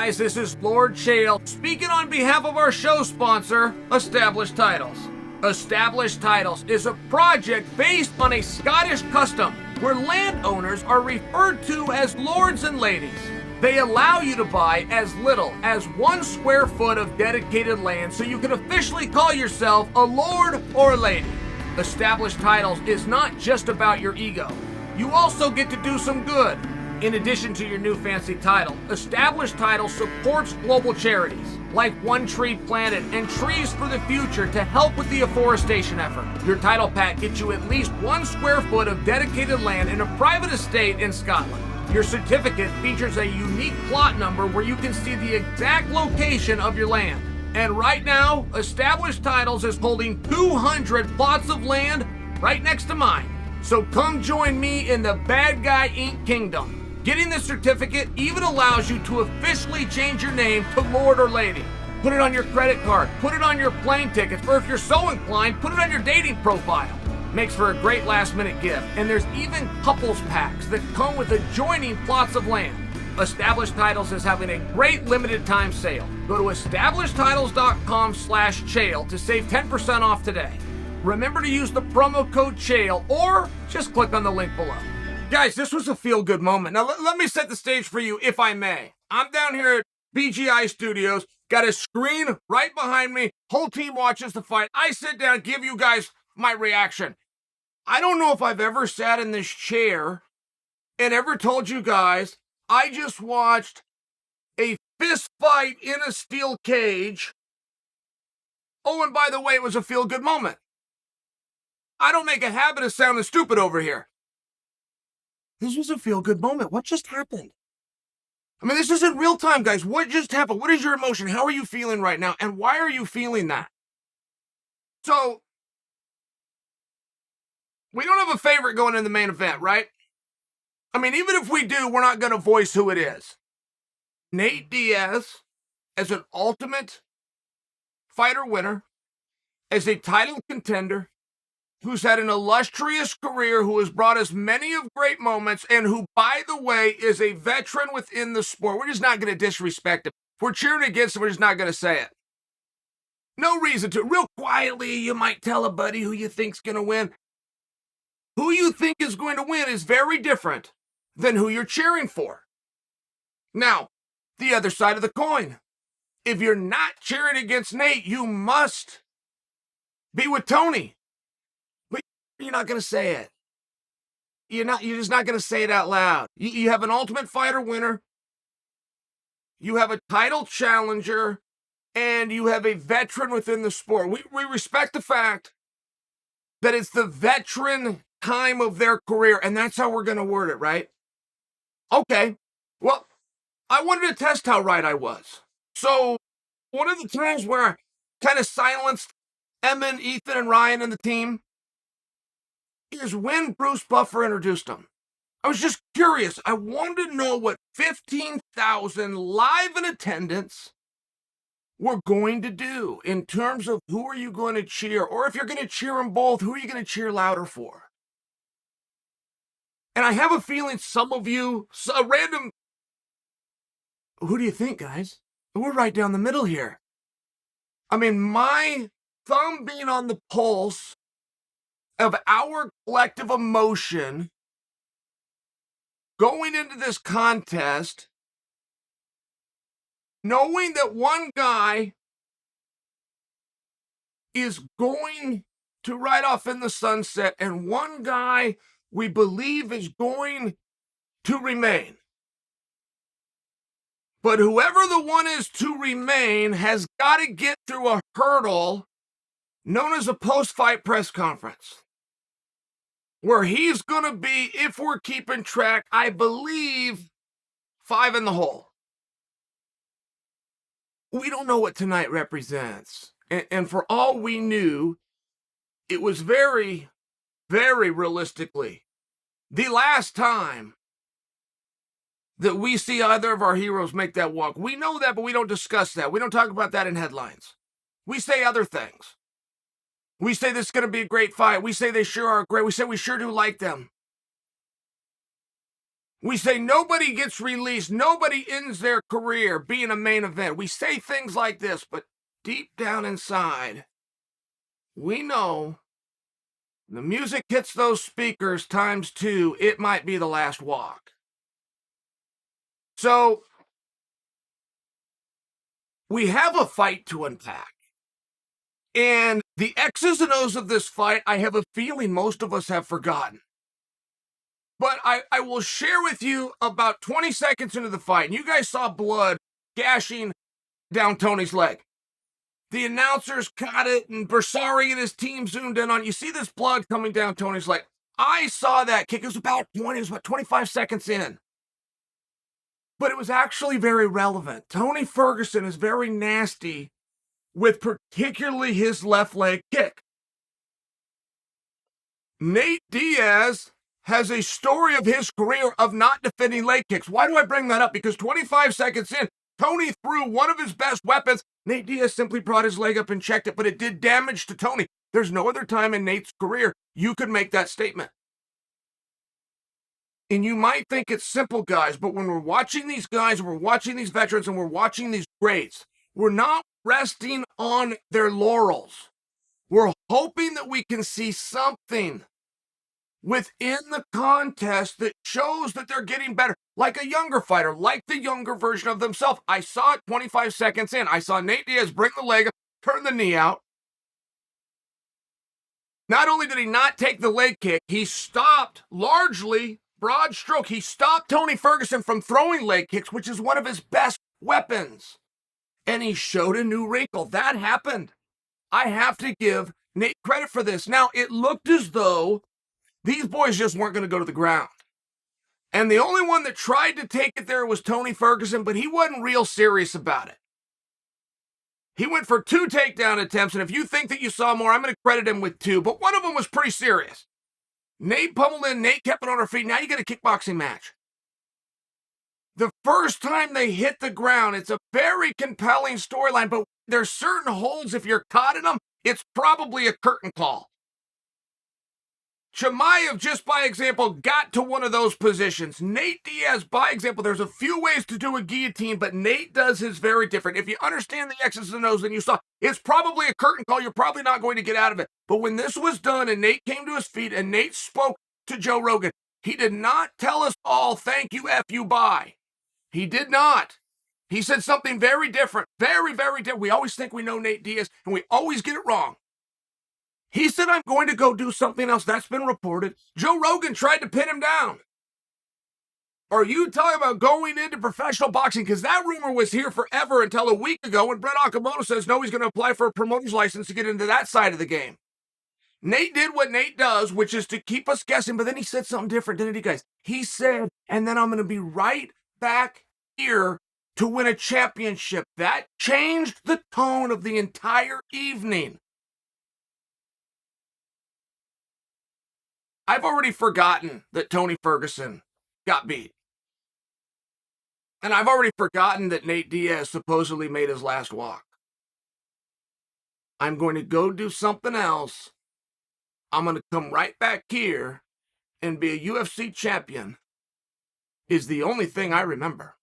guys, this is Lord Chael speaking on behalf of our show sponsor, Established Titles. Established Titles is a project based on a Scottish custom where landowners are referred to as lords and ladies. They allow you to buy as little as 1 square foot of dedicated land so you can officially call yourself a lord or a lady. Established Titles is not just about your ego. You also get to do some good. In addition to your new fancy title, Established Titles supports global charities like One Tree Planet and Trees for the Future to help with the afforestation effort. Your title pack gets you at least 1 square foot of dedicated land in a private estate in Scotland. Your certificate features a unique plot number where you can see the exact location of your land. And right now, Established Titles is holding 200 plots of land right next to mine. So come join me in the Bad Guy Inc. Kingdom. Getting this certificate even allows you to officially change your name to Lord or Lady. Put it on your credit card, put it on your plane tickets, or if you're so inclined, put it on your dating profile. Makes for a great last-minute gift, and there's even couples packs that come with adjoining plots of land. Established Titles is having a great limited-time sale. Go to establishedtitles.com/Chael to save 10% off today. Remember to use the promo code Chael, or just click on the link below. Guys, this was a feel-good moment. Now, let me set the stage for you, if I may. I'm down here at BGI Studios, got a screen right behind me, whole team watches the fight. I sit down, give you guys my reaction. I don't know if I've ever sat in this chair and ever told you guys, I just watched a fist fight in a steel cage. Oh, and by the way, it was a feel-good moment. I don't make a habit of sounding stupid over here. This was a feel-good moment. What just happened? I mean, this isn't real time, guys. What just happened? What is your emotion? How are you feeling right now? And why are you feeling that? So, we don't have a favorite going in the main event, right? I mean, even if we do, we're not going to voice who it is. Nate Diaz, as an Ultimate Fighter winner, as a title contender, who's had an illustrious career, who has brought us many of great moments, and who, by the way, is a veteran within the sport. We're just not going to disrespect him. If we're cheering against him, we're just not going to say it. No reason to. Real quietly, you might tell a buddy who you think's going to win. Who you think is going to win is very different than who you're cheering for. Now, the other side of the coin. If you're not cheering against Nate, you must be with Tony. But you're not going to say it. You're just not going to say it out loud. You have an Ultimate Fighter winner. You have a title challenger. And you have a veteran within the sport. We respect the fact that it's the veteran time of their career. And that's how we're going to word it, right? Okay. Well, I wanted to test how right I was. So one of the times where I kind of silenced Emin, Ethan, and Ryan and the team is when Bruce Buffer introduced them. I was just curious. I wanted to know what 15,000 live in attendance were going to do in terms of who are you going to cheer, or if you're going to cheer them both, who are you going to cheer louder for? And I have a feeling some of you, a random, who do you think, guys? We're right down the middle here. I mean, my thumb being on the pulse of our collective emotion going into this contest, knowing that one guy is going to ride off in the sunset and one guy we believe is going to remain. But whoever the one is to remain has got to get through a hurdle known as a post-fight press conference, where he's going to be, if we're keeping track, I believe 5 in the hole. We don't know what tonight represents. And for all we knew, it was very, very realistically the last time that we see either of our heroes make that walk. We know that, but we don't discuss that. We don't talk about that in headlines. We say other things. We say this is going to be a great fight. We say they sure are great. We say we sure do like them. We say nobody gets released, nobody ends their career being a main event. We say things like this, but deep down inside, we know the music hits those speakers times 2, it might be the last walk. So, we have a fight to unpack. And the X's and O's of this fight, I have a feeling most of us have forgotten. But I will share with you about 20 seconds into the fight, and you guys saw blood gashing down Tony's leg. The announcers caught it, and Bersari and his team zoomed in on it. You see this blood coming down Tony's leg. I saw that kick. It was about 25 seconds in. But it was actually very relevant. Tony Ferguson is very nasty with particularly his left leg kick. Nate Diaz has a story of his career of not defending leg kicks. Why do I bring that up? Because 25 seconds in, Tony threw one of his best weapons. Nate Diaz simply brought his leg up and checked it, but it did damage to Tony. There's no other time in Nate's career you could make that statement. And you might think it's simple, guys, but when we're watching these guys, and we're watching these veterans, and we're watching these greats, we're not resting on their laurels. We're hoping that we can see something within the contest that shows that they're getting better, like a younger fighter, like the younger version of themselves. I saw it 25 seconds in. I saw Nate Diaz bring the leg up, turn the knee out. Not only did he not take the leg kick, he stopped, largely, broad stroke, he stopped Tony Ferguson from throwing leg kicks, which is one of his best weapons. And he showed a new wrinkle. That happened. I have to give Nate credit for this. Now, it looked as though these boys just weren't going to go to the ground. And the only one that tried to take it there was Tony Ferguson, but he wasn't real serious about it. He went for 2 takedown attempts, and if you think that you saw more, I'm going to credit him with 2, but one of them was pretty serious. Nate pummeled in, Nate kept it on her feet. Now you get a kickboxing match. The first time they hit the ground, it's a very compelling storyline, but there's certain holds, if you're caught in them, it's probably a curtain call. Chimaev, just by example, got to one of those positions. Nate Diaz, by example, there's a few ways to do a guillotine, but Nate does his very different. If you understand the X's and O's, then you saw it's probably a curtain call. You're probably not going to get out of it. But when this was done and Nate came to his feet and Nate spoke to Joe Rogan, he did not tell us all, thank you, F you, bye. He did not. He said something very different, very, very different. We always think we know Nate Diaz, and we always get it wrong. He said, I'm going to go do something else. That's been reported. Joe Rogan tried to pin him down. Are you talking about going into professional boxing? Because that rumor was here forever until a week ago when Brett Okamoto says, no, he's going to apply for a promoter's license to get into that side of the game. Nate did what Nate does, which is to keep us guessing, but then he said something different, didn't he, guys? He said, and then I'm going to be right back here to win a championship. That changed the tone of the entire evening. I've already forgotten that Tony Ferguson got beat. And I've already forgotten that Nate Diaz supposedly made his last walk. I'm going to go do something else. I'm going to come right back here and be a UFC champion is the only thing I remember.